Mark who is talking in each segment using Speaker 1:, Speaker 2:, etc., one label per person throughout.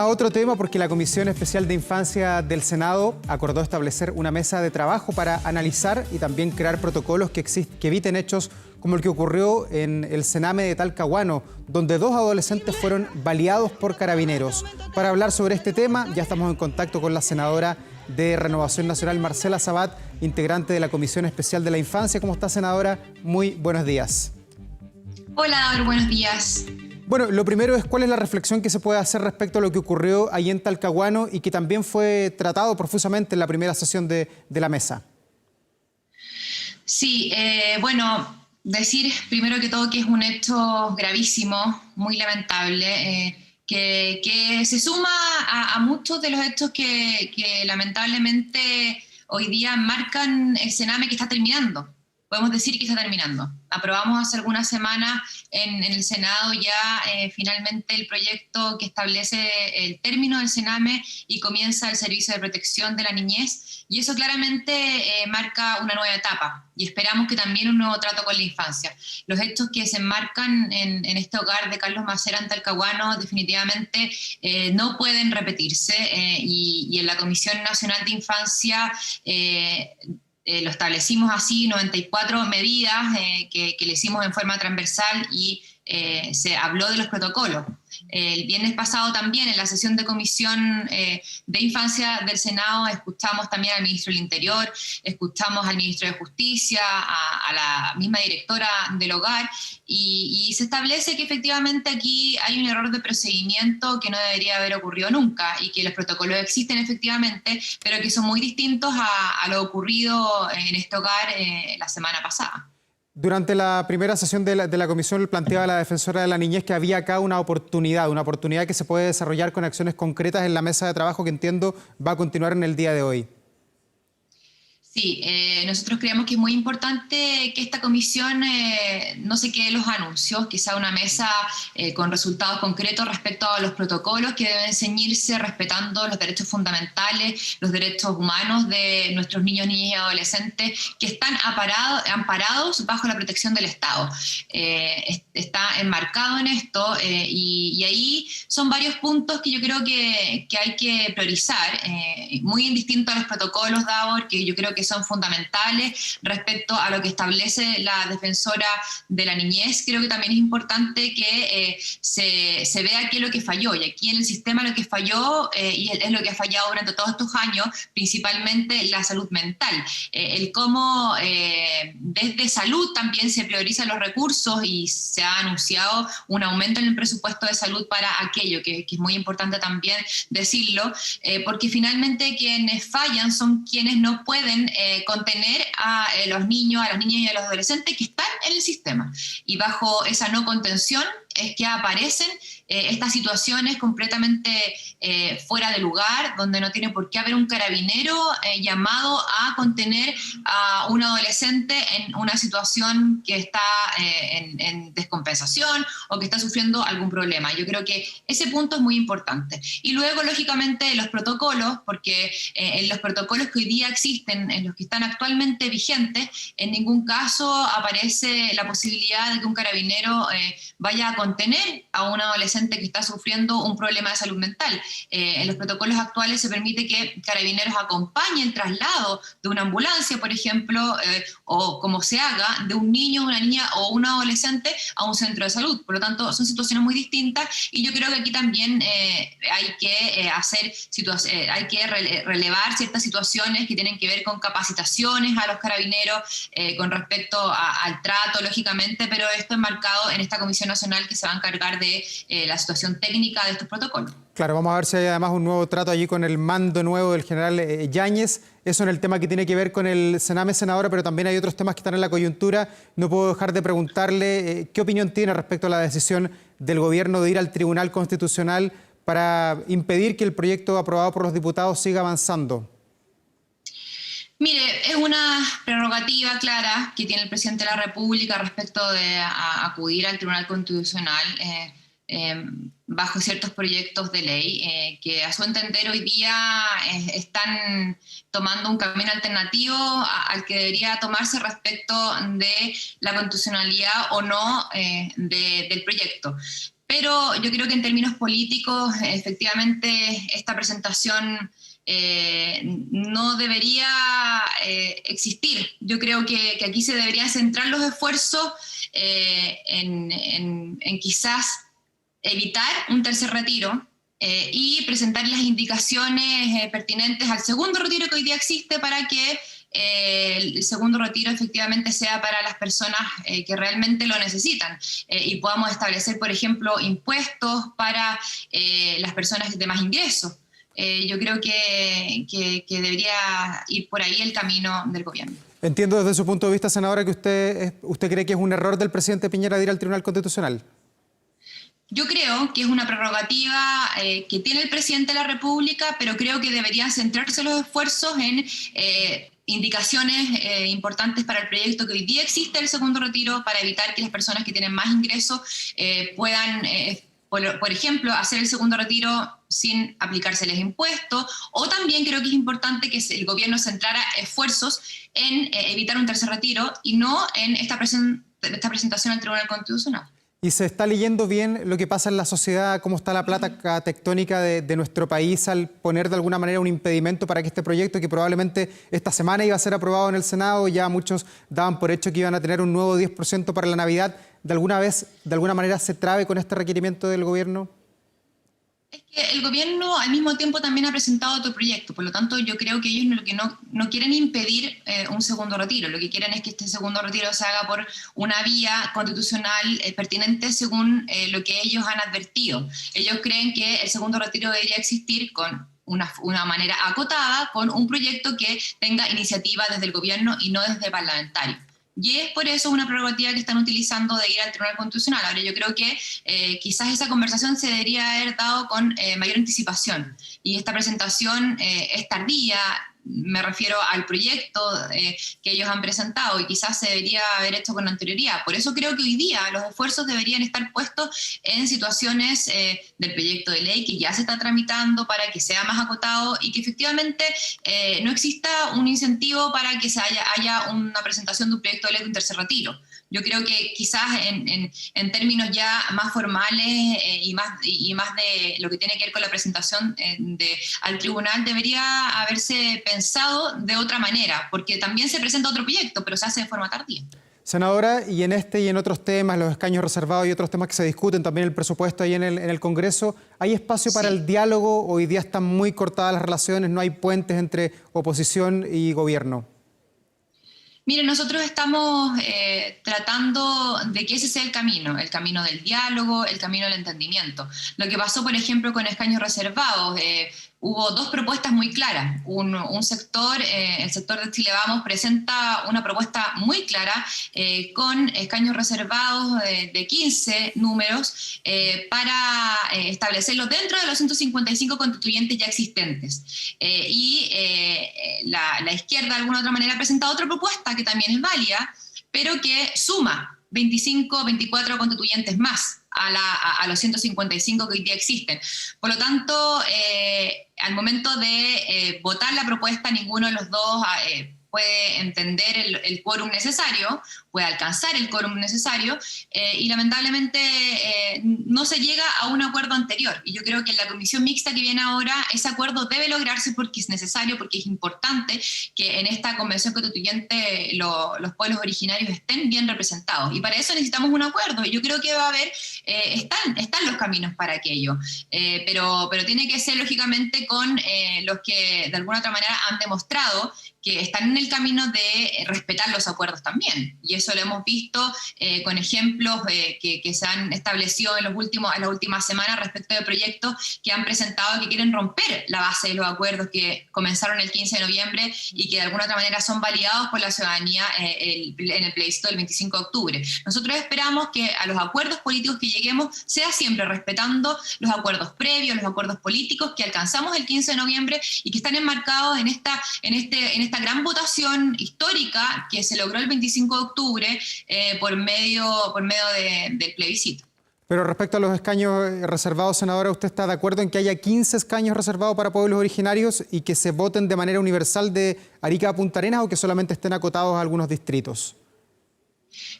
Speaker 1: A otro tema, porque la Comisión Especial de Infancia del Senado acordó establecer una mesa de trabajo para analizar y también crear protocolos que eviten hechos como el que ocurrió en el Sename de Talcahuano, donde 2 adolescentes fueron baleados por carabineros. Para hablar sobre este tema, ya estamos en contacto con la senadora de Renovación Nacional, Marcela Sabat, integrante de la Comisión Especial de la Infancia. ¿Cómo está, senadora? Muy buenos días.
Speaker 2: Hola, David, buenos días.
Speaker 1: Bueno, lo primero es cuál es la reflexión que se puede hacer respecto a lo que ocurrió ahí en Talcahuano y que también fue tratado profusamente en la primera sesión de la mesa.
Speaker 2: Sí, bueno, decir primero que todo que es un hecho gravísimo, muy lamentable, que se suma a muchos de los hechos que lamentablemente hoy día marcan el Sename que está terminando. Podemos decir que está terminando. Aprobamos hace algunas semanas en el Senado ya finalmente el proyecto que establece el término del Sename y comienza el Servicio de Protección de la Niñez, y eso claramente marca una nueva etapa, y esperamos que también un nuevo trato con la infancia. Los hechos que se enmarcan en este hogar de Carlos Macera en Talcahuano definitivamente no pueden repetirse, y en la Comisión Nacional de Infancia lo establecimos así, 94 medidas que le hicimos en forma transversal, y se habló de los protocolos. El viernes pasado también en la sesión de Comisión de Infancia del Senado escuchamos también al Ministro del Interior, escuchamos al Ministro de Justicia, a la misma directora del hogar, y se establece que efectivamente aquí hay un error de procedimiento que no debería haber ocurrido nunca, y que los protocolos existen efectivamente, pero que son muy distintos a lo ocurrido en este hogar la semana pasada.
Speaker 1: Durante la primera sesión de la comisión planteaba la defensora de la niñez que había acá una oportunidad que se puede desarrollar con acciones concretas en la mesa de trabajo que entiendo va a continuar en el día de hoy.
Speaker 2: Sí, nosotros creemos que es muy importante que esta comisión no se quede los anuncios, que sea una mesa con resultados concretos respecto a los protocolos que deben ceñirse respetando los derechos fundamentales, los derechos humanos de nuestros niños, niñas y adolescentes que están amparados bajo la protección del Estado. Está enmarcado en esto, y ahí son varios puntos que yo creo que hay que priorizar, muy indistinto a los protocolos, Davor, que yo creo que son fundamentales respecto a lo que establece la defensora de la niñez. Creo que también es importante que se vea qué es lo que falló, y aquí en el sistema lo que falló, y es lo que ha fallado durante todos estos años, principalmente la salud mental, el cómo desde salud también se priorizan los recursos, y se ha anunciado un aumento en el presupuesto de salud para aquello, que es muy importante también decirlo, porque finalmente quienes fallan son quienes no pueden contener a los niños, a las niñas y a los adolescentes que están en el sistema. Y bajo esa no contención es que aparecen estas situaciones completamente fuera de lugar, donde no tiene por qué haber un carabinero llamado a contener a un adolescente en una situación que está en descompensación o que está sufriendo algún problema. Yo creo que ese punto es muy importante. Y luego, lógicamente, los protocolos, porque en los protocolos que hoy día existen, en los que están actualmente vigentes, en ningún caso aparece la posibilidad de que un carabinero vaya a contener a un adolescente que está sufriendo un problema de salud mental. En los protocolos actuales se permite que carabineros acompañen el traslado de una ambulancia, por ejemplo, o como se haga, de un niño, una niña o un adolescente a un centro de salud. Por lo tanto, son situaciones muy distintas, y yo creo que aquí también hay que relevar ciertas situaciones que tienen que ver con capacitaciones a los carabineros, con respecto al trato, lógicamente, pero esto es marcado en esta Comisión Nacional que se va a encargar de la situación técnica de estos protocolos.
Speaker 1: Claro, vamos a ver si hay además un nuevo trato allí con el mando nuevo del general Yáñez. Eso en el tema que tiene que ver con el Sename, senadora, pero también hay otros temas que están en la coyuntura. No puedo dejar de preguntarle qué opinión tiene respecto a la decisión del gobierno de ir al Tribunal Constitucional para impedir que el proyecto aprobado por los diputados siga avanzando.
Speaker 2: Mire, es una prerrogativa clara que tiene el presidente de la República respecto de acudir al Tribunal Constitucional bajo ciertos proyectos de ley que a su entender hoy día están tomando un camino alternativo al que debería tomarse respecto de la constitucionalidad o no del proyecto. pero yo creo que en términos políticos, efectivamente, esta presentación no debería existir. Yo creo que aquí se deberían centrar los esfuerzos en quizás evitar un tercer retiro y presentar las indicaciones pertinentes al segundo retiro que hoy día existe para que el segundo retiro efectivamente sea para las personas que realmente lo necesitan y podamos establecer, por ejemplo, impuestos para las personas de más ingresos. Yo creo que debería ir por ahí el camino del gobierno.
Speaker 1: Entiendo desde su punto de vista, senadora, que usted cree que es un error del presidente Piñera de ir al Tribunal Constitucional.
Speaker 2: Yo creo que es una prerrogativa que tiene el presidente de la República, pero creo que deberían centrarse los esfuerzos en indicaciones importantes para el proyecto que hoy día existe el segundo retiro, para evitar que las personas que tienen más ingresos puedan, por ejemplo, hacer el segundo retiro sin aplicárseles impuestos, o también creo que es importante que el gobierno centrara esfuerzos en evitar un tercer retiro y no en esta presentación al Tribunal Constitucional.
Speaker 1: ¿Y se está leyendo bien lo que pasa en la sociedad, cómo está la placa tectónica de nuestro país al poner de alguna manera un impedimento para que este proyecto, que probablemente esta semana iba a ser aprobado en el Senado, ya muchos daban por hecho que iban a tener un nuevo 10% para la Navidad, de alguna manera se trabe con este requerimiento del gobierno?
Speaker 2: Es que el gobierno al mismo tiempo también ha presentado otro proyecto, por lo tanto yo creo que ellos no quieren impedir un segundo retiro, lo que quieren es que este segundo retiro se haga por una vía constitucional pertinente según lo que ellos han advertido. Ellos creen que el segundo retiro debería existir con una manera acotada, con un proyecto que tenga iniciativa desde el gobierno y no desde el parlamentario. Y es por eso una prerrogativa que están utilizando de ir al Tribunal Constitucional. Ahora, yo creo que quizás esa conversación se debería haber dado con mayor anticipación. Y esta presentación es tardía, me refiero al proyecto que ellos han presentado, y quizás se debería haber hecho con anterioridad. Por eso creo que hoy día los esfuerzos deberían estar puestos en situaciones del proyecto de ley que ya se está tramitando para que sea más acotado y que efectivamente no exista un incentivo para que haya una presentación de un proyecto de ley de un tercer retiro. Yo creo que quizás en términos ya más formales y más de lo que tiene que ver con la presentación al tribunal debería haberse pensado de otra manera, porque también se presenta otro proyecto, pero se hace de forma tardía.
Speaker 1: Senadora, y en este y en otros temas, los escaños reservados y otros temas que se discuten, también el presupuesto ahí en el Congreso, ¿hay espacio para el diálogo? Hoy día están muy cortadas las relaciones, no hay puentes entre oposición y gobierno.
Speaker 2: Mire, nosotros estamos tratando de que ese sea el camino del diálogo, el camino del entendimiento. Lo que pasó, por ejemplo, con escaños reservados, hubo dos propuestas muy claras. Un sector, el sector de Chile Vamos, presenta una propuesta muy clara con escaños reservados de 15 números para establecerlos dentro de los 155 constituyentes ya existentes. La izquierda, de alguna u otra manera, ha presentado otra propuesta que también es válida, pero que suma 25, 24 constituyentes más a los 155 que hoy día existen. Por lo tanto, al momento de votar la propuesta, ninguno de los dos puede entender el quórum necesario, puede alcanzar el quórum necesario y lamentablemente no se llega a un acuerdo anterior. Y yo creo que en la comisión mixta que viene ahora ese acuerdo debe lograrse porque es necesario, porque es importante que en esta convención constituyente los pueblos originarios estén bien representados. Y para eso necesitamos un acuerdo. Y yo creo que va a haber, están los caminos para aquello. Pero tiene que ser lógicamente con los que de alguna otra manera han demostrado que están en el camino de respetar los acuerdos también. Y eso lo hemos visto con ejemplos que se han establecido en las últimas semanas respecto de proyectos que han presentado que quieren romper la base de los acuerdos que comenzaron el 15 de noviembre y que de alguna otra manera son validados por la ciudadanía en el plebiscito del 25 de octubre. Nosotros esperamos que a los acuerdos políticos que lleguemos sea siempre respetando los acuerdos previos, los acuerdos políticos que alcanzamos el 15 de noviembre y que están enmarcados en esta gran votación histórica que se logró el 25 de octubre por medio del plebiscito.
Speaker 1: Pero respecto a los escaños reservados, senadora, ¿usted está de acuerdo en que haya 15 escaños reservados para pueblos originarios y que se voten de manera universal de Arica a Punta Arenas o que solamente estén acotados a algunos distritos?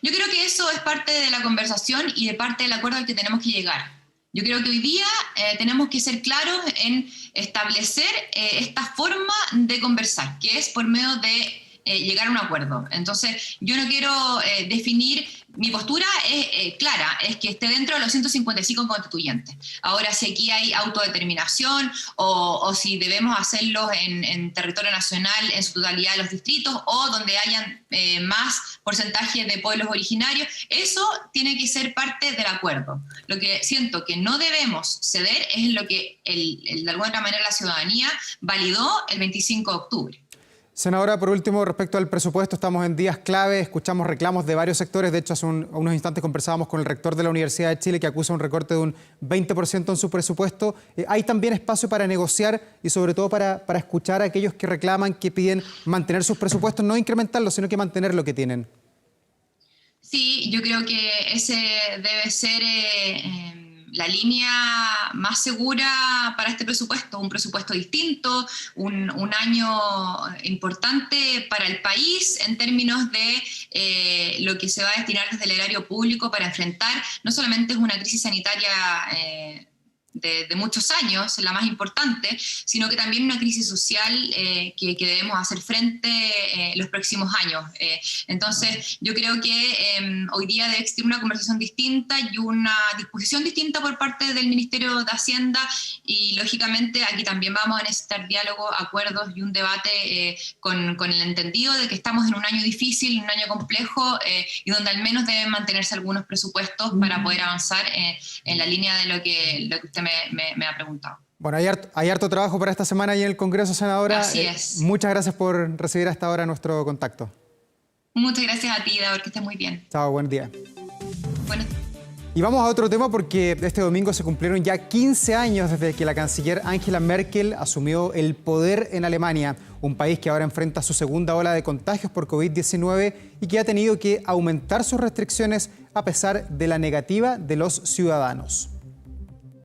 Speaker 2: Yo creo que eso es parte de la conversación y de parte del acuerdo al que tenemos que llegar. Yo creo que hoy día tenemos que ser claros en establecer esta forma de conversar, que es por medio de llegar a un acuerdo. Entonces, yo no quiero definir, mi postura es clara, es que esté dentro de los 155 constituyentes. Ahora, si aquí hay autodeterminación o si debemos hacerlo en territorio nacional en su totalidad de los distritos o donde hayan más porcentaje de pueblos originarios, eso tiene que ser parte del acuerdo. Lo que siento que no debemos ceder es lo que de alguna manera la ciudadanía validó el 25 de octubre.
Speaker 1: Senadora, por último, respecto al presupuesto, estamos en días clave, escuchamos reclamos de varios sectores. De hecho, hace unos instantes conversábamos con el rector de la Universidad de Chile, que acusa un recorte de un 20% en su presupuesto. ¿Hay también espacio para negociar y sobre todo para escuchar a aquellos que reclaman, que piden mantener sus presupuestos, no incrementarlos, sino que mantener lo que tienen?
Speaker 2: Sí, yo creo que ese debe ser la línea más segura para este presupuesto, un presupuesto distinto, un año importante para el país en términos de lo que se va a destinar desde el erario público para enfrentar no solamente una crisis sanitaria de muchos años, la más importante, sino que también una crisis social que debemos hacer frente los próximos años. Entonces, yo creo que hoy día debe existir una conversación distinta y una disposición distinta por parte del Ministerio de Hacienda y, lógicamente, aquí también vamos a necesitar diálogo, acuerdos y un debate con el entendido de que estamos en un año difícil, un año complejo y donde al menos deben mantenerse algunos presupuestos para poder avanzar en la línea de lo que usted me ha preguntado.
Speaker 1: Bueno, hay harto trabajo para esta semana ahí en el Congreso, senadora.
Speaker 2: Así es.
Speaker 1: Muchas gracias por recibir hasta ahora nuestro contacto.
Speaker 2: Muchas gracias a ti, Davor, que estés muy bien.
Speaker 1: Chao, buen día.
Speaker 2: Buenos días.
Speaker 1: Y vamos a otro tema porque este domingo se cumplieron ya 15 años desde que la canciller Angela Merkel asumió el poder en Alemania, un país que ahora enfrenta su segunda ola de contagios por COVID-19 y que ha tenido que aumentar sus restricciones a pesar de la negativa de los ciudadanos.